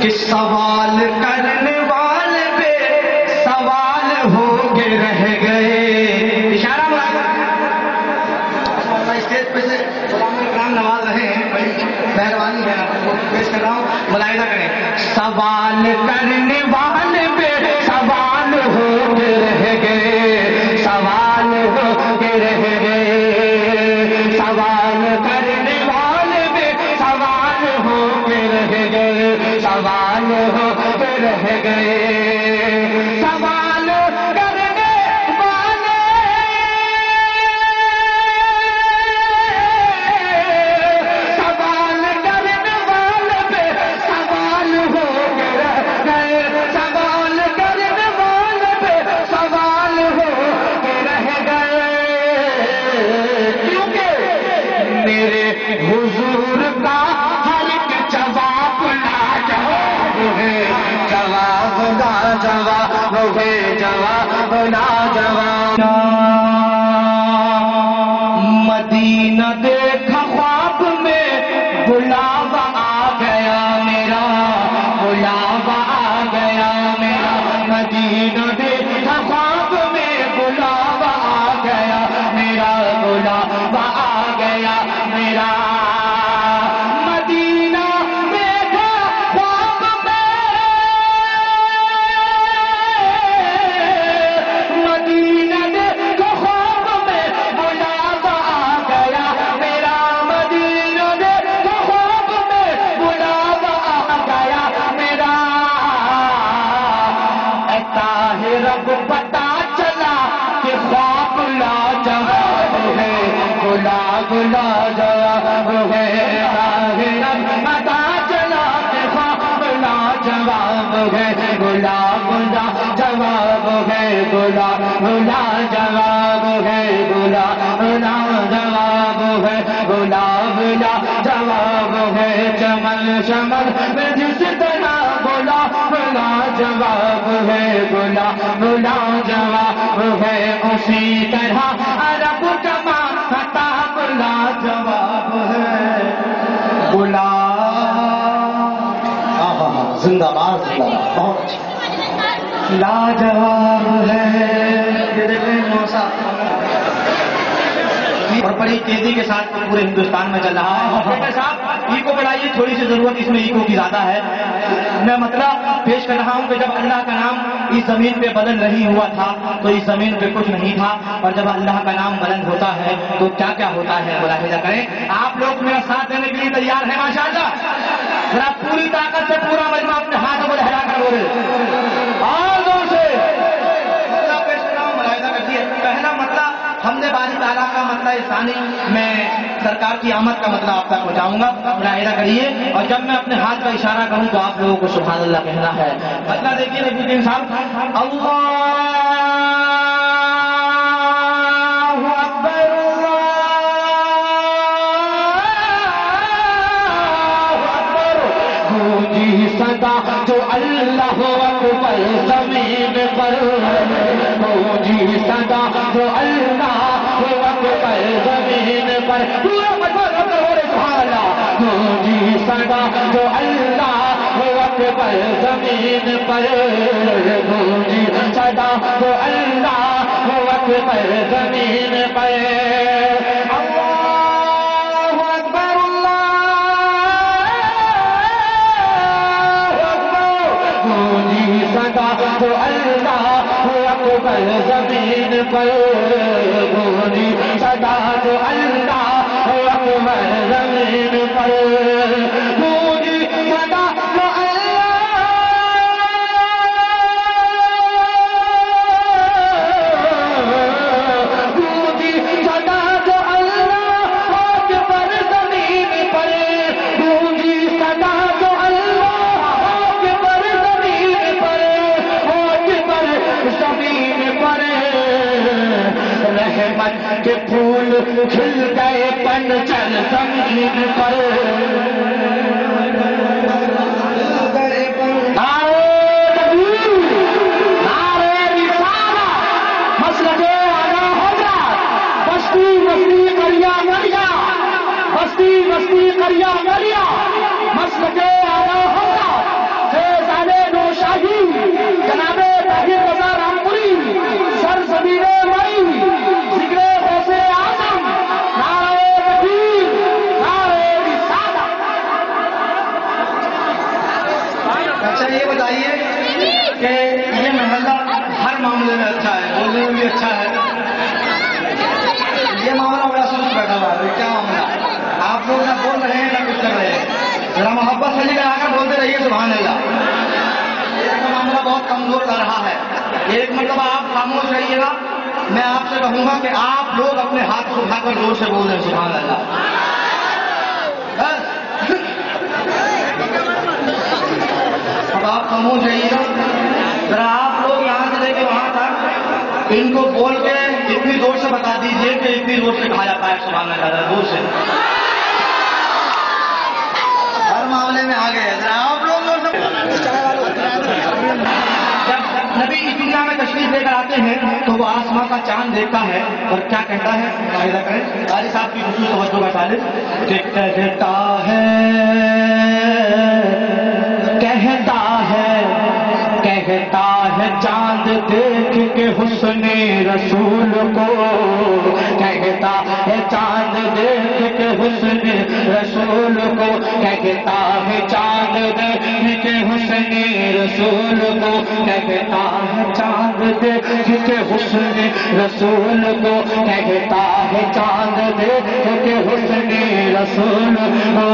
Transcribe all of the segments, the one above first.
کہ سوال کرنے والے بے سوال ہو کے رہ گئے. اشارہ اسٹیج پہ سے غلام نواز رہے ہیں, بڑی مہربانی ہے, آپ کو پیش کر رہا ہوں, ملاحظہ کریں. سوال کرنے والے بے سوال ہو کے رہ گئے, سوال ہو کے رہ گئے, سوال کرنے والے بے سوال ہو کے رہ گئے, سوال ہو کے رہ گئے, سوال کرنے والے سوال کرنے والے بے سوال ہو کے رہ گئے, سوال کرنے والے بے سوال ہو کے رہ گئے, کیونکہ میرے حضور کا ہر ایک جواب لاجواب ہے, جواب لاجواب ہے, جواب لاجواب. مدینہ دیکھا خواب میں بلاوا آ گیا میرا, بلاوا آ گیا میرا, مدینہ دیکھا خواب میں بلاوا آ گیا میرا, بلاوا آ گیا میرا. مدینہ دیکھا خواب میں, مدینہ دیکھا خواب میں بلاوا آ گیا میرا, مدینہ دیکھا خواب میں بلاوا آ گیا میرا. اے طاہر اب پتا چلا کہ خواب لاجواب ہے, گلاب لاجواب ہے, طاہر اب پتا چلا کہ خواب لاجواب ہے, گلاب لاجواب ہے, گلاب لاجواب ہے, گلاب لاجواب ہے, گلاب لاجواب ہے. چمن چمن میں جس طرح گلاب لاجواب ہے, گلاب لاجواب ہے, اسی طرح عرب کا خطاب لاجواب ہے, گلاب زندہ باد زندہ باد. بہت اچھا. لاجواب ہے. یہ دیکھیں موسا اور بڑی تیزی کے ساتھ پورے ہندوستان میں چل رہا ہے. ڈاکٹر صاحب ایکو بڑھائیے, تھوڑی سی ضرورت اس میں ایکو کی زیادہ ہے. میں مطلب پیش کر رہا ہوں کہ جب اللہ کا نام اس زمین پہ بلند نہیں ہوا تھا تو اس زمین پہ کچھ نہیں تھا, اور جب اللہ کا نام بلند ہوتا ہے تو کیا کیا ہوتا ہے ملاحظہ کریں. آپ لوگ میرا ساتھ دینے کے لیے تیار ہیں ماشاءاللہ؟ ذرا پوری طاقت سے پورا مجمع اپنے ہاتھ کو لہرا کر بولے اور زور سے پیش کر رہا ہوں, ملاحظہ کرتی ہے. پہلا مطلب ہم نے باری تعالیٰ کا مطلب ثانی میں سرکار کی آمد کا مطلب آپ تک پہنچاؤں گا, ملاحظہ کریے. اور جب میں اپنے ہاتھ کا اشارہ کروں تو آپ لوگوں کو سبحان اللہ کہنا ہے. مطلب دیکھیے نبی الدین صاحب, اللہ اکبر اللہ اکبر, گونجی صدا جو اللہ اکبر زمین پر, گونجی صدا جو اللہ اکبر زمین پر, پورا مطلب سبحان اللہ. گونجی صدا جو اللہ اکبر زمین پر, گونجی صدا جو اللہ اکبر زمین پر. اللہ اکبر اللہ اکبر, گونجی صدا جو اللہ اکبر زمین پر, گونجی صدا جو اللہ اکبر زمین پر, گونجی صدا جو گونجی صدا جو اللہ اکبر زمین پر, گونجی صدا جو اللہ اکبر زمین پر, اکبر زمین پر. رحمت کے پھول کھل گئے پنچل زمین پر, بستی بستی کریا گلیا مسلک آیا ہوگا اچھا یہ بتائیے کہ یہ محلہ ہر معاملے میں اچھا ہے، بولنے میں بھی اچھا ہے، یہ معاملہ بڑا سوچ بیٹھا ہوا ہے، کیا معاملہ؟ آپ لوگ نہ بول رہے ہیں نہ کچھ کر رہے ہیں، ذرا محبت سے لے کر آ کر بولتے رہیے سبحان اللہ۔ ایک معاملہ بہت کمزور کر رہا ہے، ایک مرتبہ آپ خاموش رہیے گا، میں آپ سے کہوں گا کہ آپ لوگ اپنے ہاتھ کو اٹھا کر زور سے بول دیں سبحان اللہ۔ اب آپ خاموش رہیے گا، ذرا آپ لوگ یہاں سے لے کے وہاں تک ان کو بول کے اتنی زور سے بتا دیجیے کہ اتنی زور سے کہا جاتا ہے سبحان اللہ، زور سے ہر معاملے میں آگے ہے، ذرا آپ لوگ جب نبی دنیا میں تشریف لے کر آتے ہیں تو وہ آسمان کا چاند دیکھتا ہے اور کیا کہتا ہے، ملاحظہ کریں، قاری صاحب کی خصوصی توجہ کا طالب، کہ کہتا ہے چاند دیکھ کے حسن رسول کو، کہتا ہے چاند دیکھ کے حسن رسول کو، کہتا ہے چاند دیکھ کے حسن رسول کو، کہتا ہے چاند دیکھ کے حسن رسول کو، کہتا ہے چاند دیکھ کے حسن رسول کو۔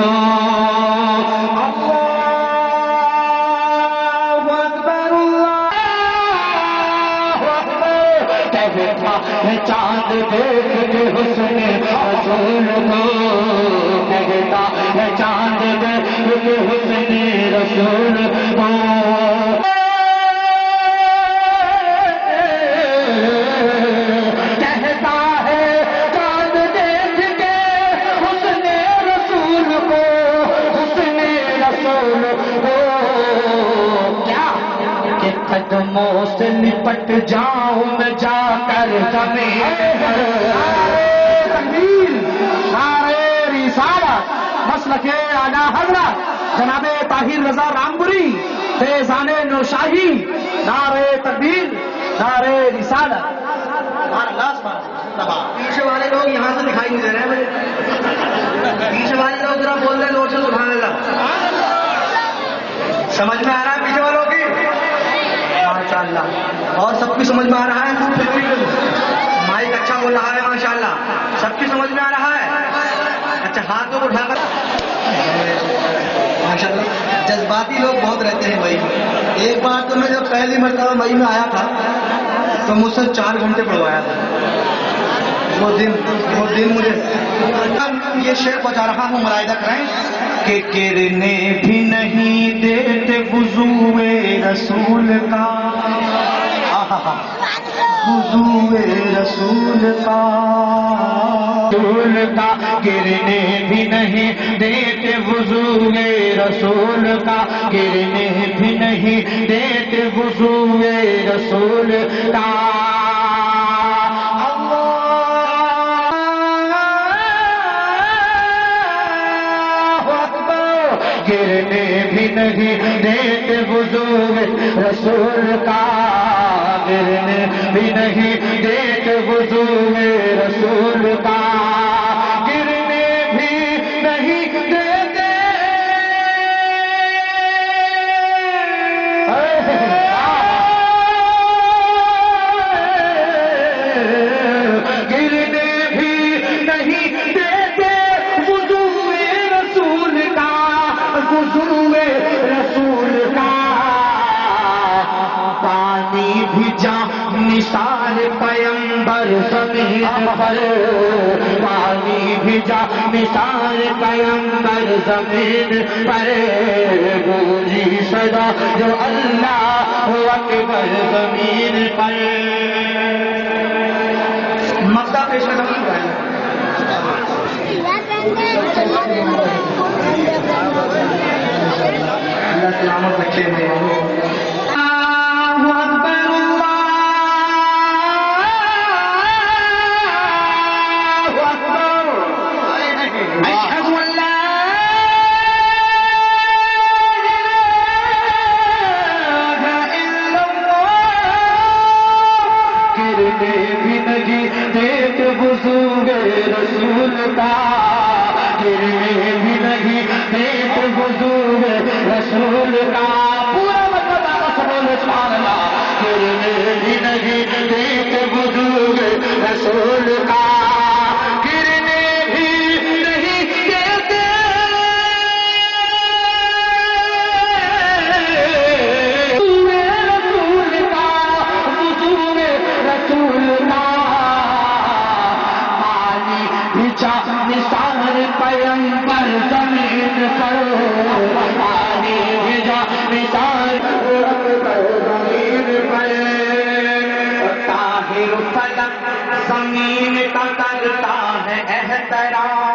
چاند دیکھ کے حسن رسول کو، کہتا ہے چاند دیکھ کے حسن رسول کو، کہتا ہے چاند دیکھ کے حسن رسول کو، حسن رسول کو، کیا کہ قدموں سے لپٹ جاؤں میں جا کر زمین پر، تکبیر، نعرہ رسالت، مسلک اعلیٰ حضرت جناب طاہر رضا رامپوری فیضان نورشاہی، نعرہ تکبیر، نعرہ رسالت۔ پیچھے والے لوگ یہاں سے دکھائی نہیں دے رہے ہیں مجھے، پیچھے والے لوگ ذرا بول رہے ہیں زور سے سبحان اللہ۔ سمجھ میں آ رہا ہے پیچھے والوں کی؟ ماشاء اللہ، اور سب کی سمجھ میں آ رہا ہے، مائک اچھا بول رہا ہے ماشاء اللہ، سب کی سمجھ میں آ رہا ہے؟ اچھا ہاتھوں کو اٹھا کر ماشاء اللہ، جذباتی لوگ بہت رہتے ہیں مئی میں۔ ایک بار تو میں جب پہلی مرتبہ مئی میں آیا تھا تو مجھ سے 4 گھنٹے پڑھوایا تھا، وہ دن مجھے یہ شعر پہنچا رہا ہوں، ملاحظہ کریں کہ گرنے بھی نہیں دیتے وضو رسول کا، وضو رسول کا، گرنے بھی نہیں دیتے وضو رسول کا، گرنے بھی نہیں دیتے وضو رسول کا، گرنے بھی نہیں دیتے وضو رسول کا، گرنے بھی نہیں دیتے وضو رسول کا، گرنے بھی نہیں دیتے، گرنے بھی نہیں دیتے وضو رسول کا، وضو رسول کا، پانی بھی جا نثار پیمبر زمین پر، پانی بھی جا نثار پیمبر زمین پر، گونجی صدا جو اللہ اکبر زمین پر، مقصد پیش کرنا ہے، اللہ سلامت رکھے ہیں۔ بھی نہیں دیتے وضو رسول کا، گرنے بھی نہیں دیتے وضو رسول کا، سبحان اللہ گرنے بھی نہیں دیتے وجود رسول کا گرنے بھی نہیں دیتے رسول کا وجود رسول کا پانی بھیجا نثار پیغمبر زمین پر پانی بھیجا نثار زمین پر طاہر فلک زمین کا کرتا ہے احترام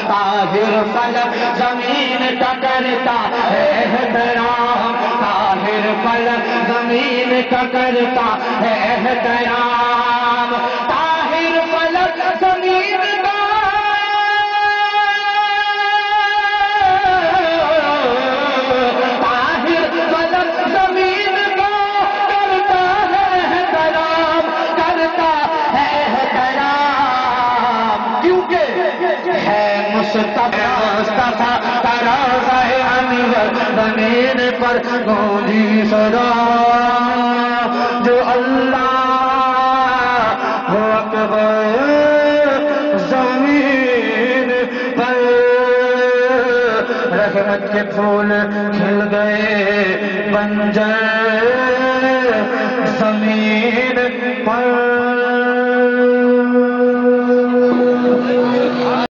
طاہر فلک زمین کا کرتا ہے احترام طاہر فلک زمین کا کرتا ہے احترام طاہر فلک زمین کا طاہر فلک زمین کا کرتا ہے احترام کرتا ہے احترام کیونکہ ہے مصطفیٰ ترازہ انور زمین پر گونجی صدا جو اللہ اکبر زمین پر رحمت کے پھول کھل گئے بنجر زمین